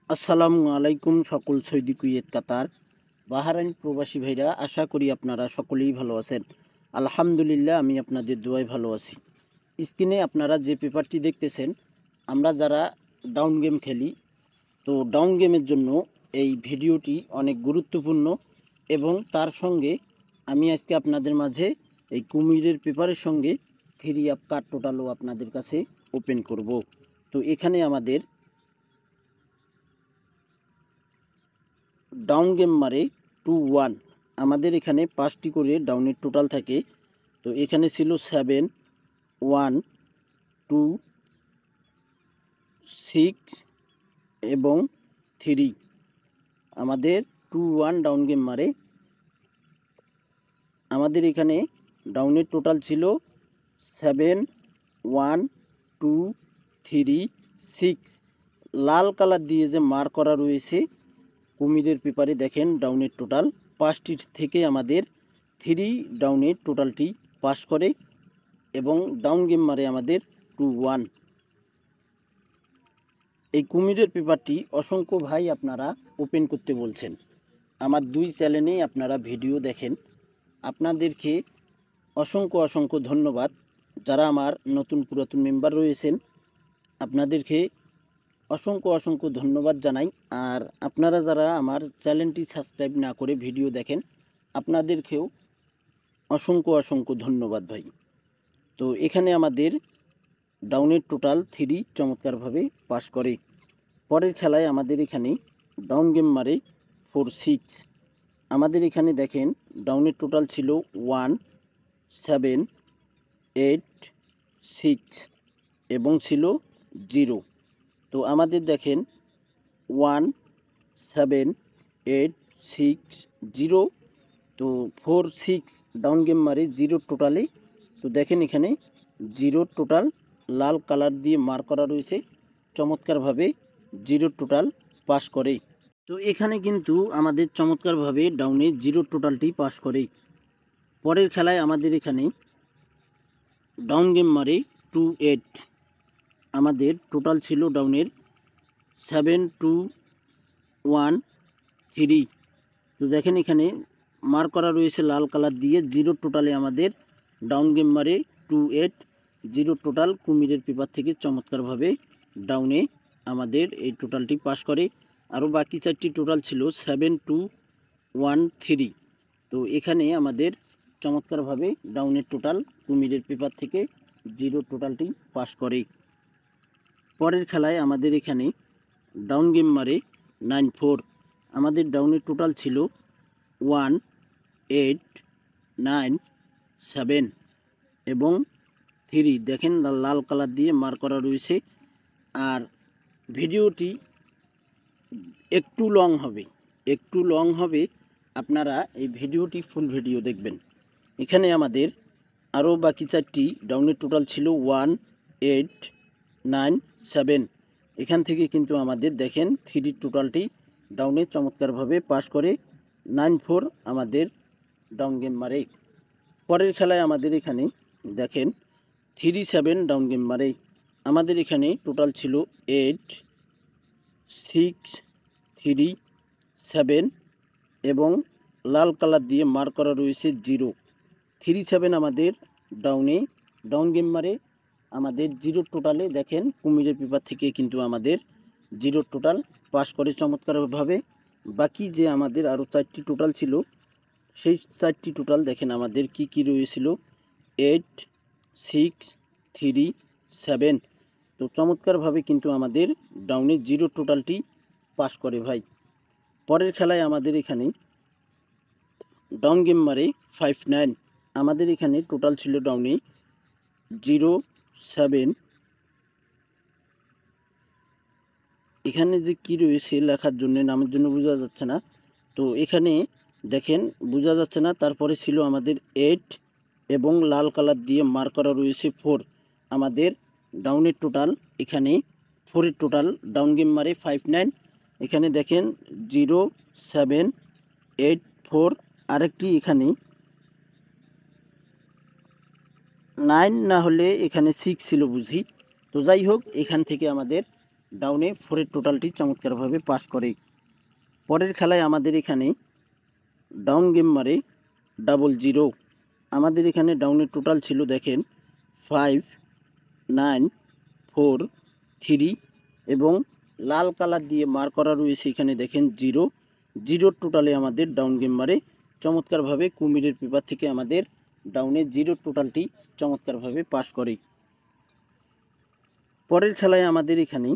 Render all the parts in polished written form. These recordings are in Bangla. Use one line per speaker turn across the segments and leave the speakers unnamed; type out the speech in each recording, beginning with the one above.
আসসালামু আলাইকুম সকল সৌদি কুয়েত কাতার বাহারাইন প্রবাসী ভাইরা, আশা করি আপনারা সকলেই ভালো আছেন। আলহামদুলিল্লাহ, আমি আপনাদের দোয়ায় ভালো আছি। স্ক্রিনে আপনারা যে পেপারটি দেখতেছেন, আমরা যারা ডাউন গেম খেলি, তো ডাউন গেমের জন্য এই ভিডিওটি অনেক গুরুত্বপূর্ণ এবং তার সঙ্গে আমি আজকে আপনাদের মাঝে এই কুমিরের পেপারের সঙ্গে 3 অ্যাপ কার্ড টোটালও আপনাদের কাছে ওপেন করব। তো এখানে আমাদের ডাউন গেম মারে 2-1। আমাদের এখানে 5টি করে ডাউনের টোটাল থাকে। তো এখানে ছিল 7, 1, 2, 6 এবং 3। আমাদের 2-1 ডাউন গেম মারে। আমাদের এখানে ডাউনের টোটাল ছিল 7, 1, 2, 3, 6। লাল কালার দিয়ে যে মার্ক করা রয়েছে কুমিরের পেপারে, দেখেন ডাউনের টোটাল 5টির থেকে আমাদের 3 ডাউনের টোটালটি পাস করে এবং ডাউন গেম মারে আমাদের 2-1। এই কুমিরের পেপারটি অসংখ্য ভাই আপনারা ওপেন করতে বলছেন। আমার 2 চ্যানেলেই আপনারা ভিডিও দেখেন। আপনাদেরকে অসংখ্য ধন্যবাদ। যারা আমার নতুন পুরাতন মেম্বার রয়েছেন, আপনাদেরকে অসংখ্য ধন্যবাদ জানাই। আর আপনারা যারা আমার চ্যানেলটি সাবস্ক্রাইব না করে ভিডিও দেখেন, আপনাদেরকেও অসংখ্য ধন্যবাদ ভাই। তো এখানে আমাদের ডাউনের টোটাল 3 চমৎকারভাবে পাস করে। পরের খেলায় আমাদের এখানে ডাউন গেম মারে 4-6। আমাদের এখানে দেখেন ডাউনের টোটাল ছিল 1, 7, 8, 6 এবং ছিল 0। তো আমাদের দেখেন 1, 7, 8, 6, 0। তো 4-6 ডাউন গেম মারে 0 টোটালে। তো দেখেন এখানে 0 টোটাল লাল কালার দিয়ে মার্ক করা রয়েছে, চমৎকারভাবে 0 টোটাল পাস করে। তো এখানে কিন্তু আমাদের চমৎকারভাবে ডাউনে 0 টোটালটি পাস করে। পরের খেলায় আমাদের এখানে ডাউন গেম মারে 2-8। আমাদের টোটাল ছিল ডাউনের 7, 2, 1, 3। তো দেখেন এখানে মার্ক করা রয়েছে লাল কালার দিয়ে 0 টোটালে আমাদের ডাউন গেম মারে 2-8। 0 টোটাল কুমিরের পেপার থেকে চমৎকারভাবে ডাউনে আমাদের এই টোটালটি পাস করে। আরও বাকি 4টি টোটাল ছিল 7, 2, 1, 3। তো এখানে আমাদের চমৎকারভাবে ডাউনের টোটাল কুমিরের পেপার থেকে 0 টোটালটি পাস করে। পরের খেলায় আমাদের এখানে ডাউন গেম মারে 9-4। আমাদের ডাউনের টোটাল ছিল 1, 8, 9, 7 এবং 3। দেখেন লাল কালার দিয়ে মার্ক করা রয়েছে। আর ভিডিওটি একটু লং হবে, আপনারা এই ভিডিওটি ফুল ভিডিও দেখবেন। এখানে আমাদের আরও বাকি 4টি ডাউনের টোটাল ছিল 1, 8, 9, 7। এখান থেকে কিন্তু আমাদের দেখেন 3 টোটালটি ডাউনে চমৎকারভাবে পাস করে 9-4 আমাদের ডাউন গেম মারে। পরের খেলায় আমাদের এখানে দেখেন 3-7 ডাউন গেম মারে। আমাদের এখানে টোটাল ছিল 8, 6, 3, 7 এবং লাল কালার দিয়ে মার্ক করা রয়েছে 0। 3-7 আমাদের ডাউন গেম মারে আমাদের 0 টোটালে। দেখেন কুমিরের পেপার থেকে কিন্তু আমাদের 0 টোটাল পাস করে চমৎকারভাবে। বাকি যে আমাদের আরও 4টি টোটাল ছিল, সেই 4টি টোটাল দেখেন আমাদের কি রয়েছিল 8, 6, 3, 7। তো চমৎকারভাবে কিন্তু আমাদের ডাউনে 0 টোটালটি পাস করে ভাই। পরের খেলায় আমাদের এখানে ডাউন গেম মারে 5-9। আমাদের এখানে টোটাল ছিল ডাউনে 0, 7। এখানে যে কি রয়েছে লেখার জন্য, নামের জন্য বোঝা যাচ্ছে না। তো এখানে দেখেন বোঝা যাচ্ছে না। তারপরে ছিল আমাদের 8 এবং লাল কালার দিয়ে মার্ক করা রয়েছে 4। আমাদের ডাউনের টোটাল এখানে 4-এর টোটাল ডাউন গেম মারে 5-9। এখানে দেখেন 0, 7, 8, 4। আরেকটি এখানে 9 না হলে এখানে 6 ছিল বুঝি। তো যাই হোক, এখান থেকে আমাদের ডাউনে 4-এর টোটালটি চমৎকারভাবে পাস করে। পরের খেলায় আমাদের এখানে ডাউন গেম মারে 00। আমাদের এখানে ডাউনের টোটাল ছিল দেখেন 5, 9, 4, 3 এবং লাল কালার দিয়ে মার্ক করা রয়েছে এখানে দেখেন 0 টোটালে আমাদের ডাউন গেম মারে চমৎকারভাবে কুমিরের পেপার থেকে আমাদের ডাউনে 0 টোটালটি চমৎকারভাবে পাস করে। পরের খেলায় আমাদের এখানে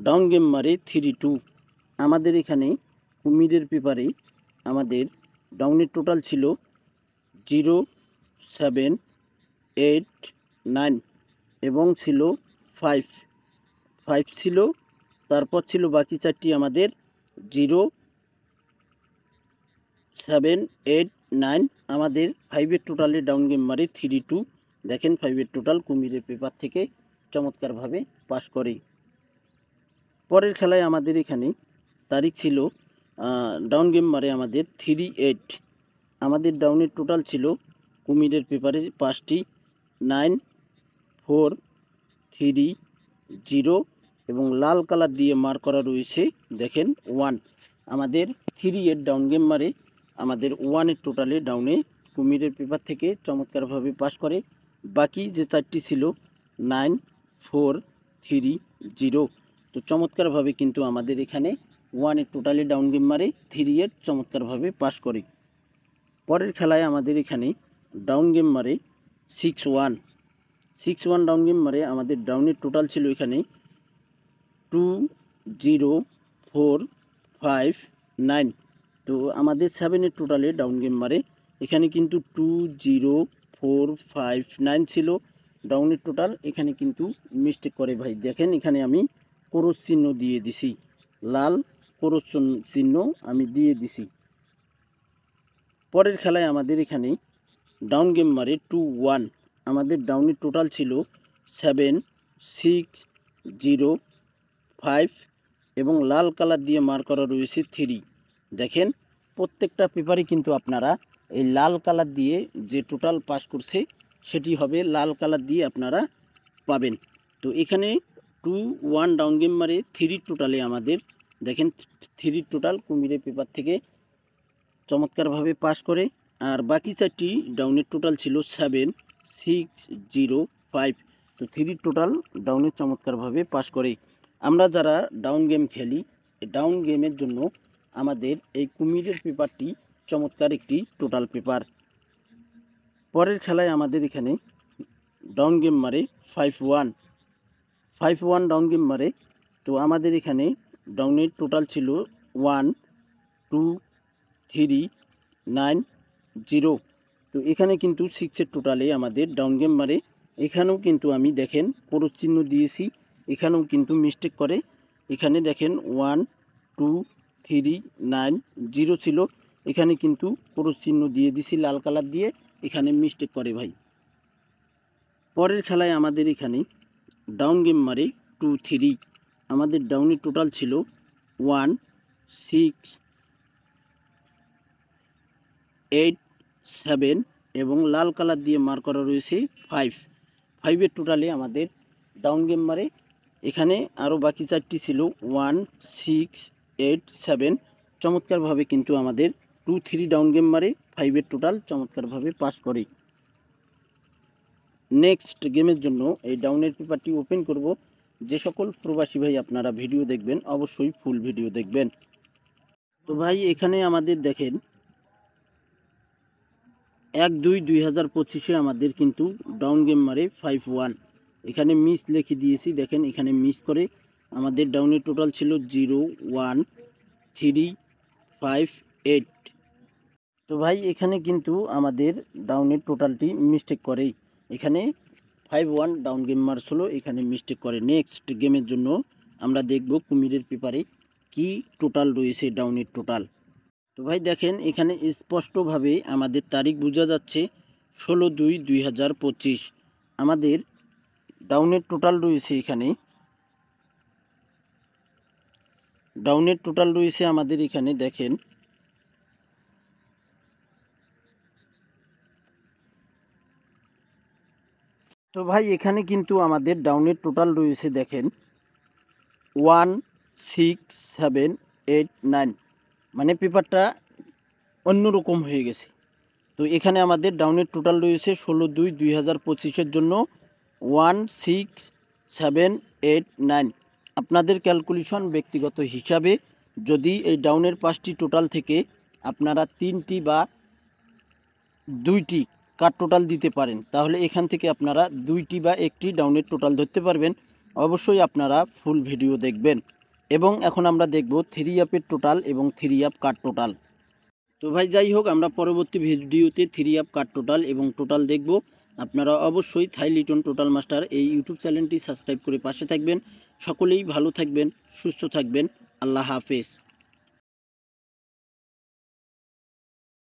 ডাউন গেম মারে 3-2। আমাদের এখানে কুমিরের পেপারে আমাদের ডাউনের টোটাল ছিল 0, 7, 8, 9 এবং ছিল 5 ছিল। তারপর ছিল বাকি চারটি আমাদের 0, 7, 8, 9। আমাদের 5-এর টোটালে ডাউন গেম মারে 3-2। দেখেন 5-এর টোটাল কুমিরের পেপার থেকে চমৎকারভাবে পাস করে। পরের খেলায় আমাদের এখানে তারিখ ছিল ডাউন গেম মারে আমাদের 3-8। আমাদের ডাউনের টোটাল ছিল কুমিরের পেপারে 5টি 9, 4, 3, 0 এবং লাল কালার দিয়ে মার্ক করা রয়েছে দেখেন 1। আমাদের 3-8 ডাউন গেম মারে আমাদের 1-এর টোটালে ডাউনে কুমিরের পেপার থেকে চমৎকারভাবে পাস করে। বাকি যে চারটি ছিল 9, 4, 3, 0। তো চমৎকারভাবে কিন্তু আমাদের এখানে 1-এর টোটালে ডাউন গেম মারে 3-8 চমৎকারভাবে পাস করে। পরের খেলায় আমাদের এখানে ডাউন গেম মারে 6-1 ডাউন গেম মারে আমাদের ডাউনের টোটাল ছিল এখানে 2, 0, 4, 5, 9। তো আমাদের 7-এর টোটালে ডাউন গেম মারে এখানে কিন্তু 2, 0, 4, 5, 9 ছিল ডাউনের টোটাল। এখানে কিন্তু মিস্টেক করে ভাই, দেখেন এখানে আমি ক্রস চিহ্ন দিয়ে দিছি, লাল ক্রস চিহ্ন আমি দিয়ে দিছি। পরের খেলায় আমাদের এখানে ডাউন গেম মারে 2-1। আমাদের ডাউনের টোটাল ছিল 7, 6, 0, 5 এবং লাল কালার দিয়ে মার্ক করা রয়েছে 3। দেখেন প্রত্যেকটা পেপারে কিন্তু আপনারা এই লাল কালার দিয়ে যে টোটাল পাস করছে সেটি হবে লাল কালার দিয়ে আপনারা পাবেন। তো এখানে 2-1 ডাউন গেম মারে 3 টোটালে আমাদের দেখেন 3 টোটাল কুমিরের পেপার থেকে চমৎকারভাবে পাস করে। আর বাকি চারটি ডাউনের টোটাল ছিল 7, 6, 0, 5। তো 3 টোটাল ডাউনের চমৎকারভাবে পাস করে। আমরা যারা ডাউন গেম খেলি, ডাউন গেমের জন্য আমাদের এই কুমিরের পেপারটি চমৎকার একটি টোটাল পেপার। পরের খেলায় আমাদের এখানে ডাউন গেম মারে 5-1 ডাউন গেম মারে। তো আমাদের এখানে ডাউনের টোটাল ছিল 1, 2, 3, 9, 0। তো এখানে কিন্তু 6-এর টোটালে আমাদের ডাউন গেম মারে। এখানেও কিন্তু আমি দেখেন ক্রস চিহ্ন দিয়েছি, এখানেও কিন্তু মিস্টেক করে। এখানে দেখেন 1, 2, 3, 9, 0 ছিল, এখানে কিন্তু ক্রস চিহ্ন দিয়ে দিছি লাল কালার দিয়ে, এখানে মিস্টেক করে ভাই। পরের খেলায় আমাদের এখানে ডাউন গেম মারে 2-3। আমাদের ডাউনের টোটাল ছিল 1, 6, 8, 7 এবং লাল কালার দিয়ে মার্ক করা রয়েছে 5-এর টোটালে আমাদের ডাউন গেম মারে। এখানে আরও বাকি চারটি ছিল 1, 6, 8, 7। চমৎকারভাবে কিন্তু আমাদের 2-3 ডাউন গেম মারে 5-এর টোটাল চমৎকারভাবে পাস করে। নেক্সট গেমের জন্য এই ডাউনের পেপারটি ওপেন করব। যে সকল প্রবাসী ভাই আপনারা ভিডিও দেখবেন অবশ্যই ফুল ভিডিও দেখবেন। তো ভাই এখানে আমাদের দেখেন 1-2-2025 আমাদের কিন্তু ডাউন গেম মারে 5-1। এখানে মিস লিখে দিয়েছি, দেখেন এখানে মিস করে আমাদের ডাউনের টোটাল ছিল 0, 1, 3, 5, 8। তো ভাই এখানে কিন্তু আমাদের ডাউনের টোটালটি মিস্টেক করে, এখানে 5-1 ডাউন গেম মারছিল, এখানে মিস্টেক করে। নেক্সট গেমের জন্য আমরা দেখব কুমিরের পেপারে কি টোটাল রয়েছে ডাউনের টোটাল। তো ভাই দেখেন এখানে স্পষ্টভাবে আমাদের তারিখ বোঝা যাচ্ছে 16-2-2025। আমাদের ডাউনের টোটাল রয়েছে, এখানে ডাউনের টোটাল রয়েছে আমাদের এখানে দেখেন তো ভাই এখানে কিন্তু আমাদের ডাউনের টোটাল রয়েছে দেখেন 16789, মানে পেপারটা অন্যরকম হয়ে গেছে। তো এখানে আমাদের ডাউনের টোটাল রয়েছে 16/2/2025 জন্য 16789। আপনাদের ক্যালকুলেশন ব্যক্তিগত হিসাবে যদি এই ডাউনের 5টি টোটাল থেকে আপনারা 3টি বা 2টি কাট টোটাল দিতে পারেন, তাহলে এখান থেকে আপনারা 2টি বা 1টি ডাউনের টোটাল ধরতে পারবেন। অবশ্যই আপনারা ফুল ভিডিও দেখবেন। এবং এখন আমরা দেখব 3 আপের টোটাল এবং 3 আপ কাট টোটাল। তো ভাই যাই হোক, আমরা পরবর্তী ভিডিওতে 3 আপ কাট টোটাল এবং টোটাল দেখব। আপনারা অবশ্যই থাই লিটন টোটাল মাস্টার এই ইউটিউব চ্যানেলটি সাবস্ক্রাইব করে পাশে থাকবেন। সকলেই ভালো থাকবেন, সুস্থ থাকবেন। আল্লাহ হাফেজ।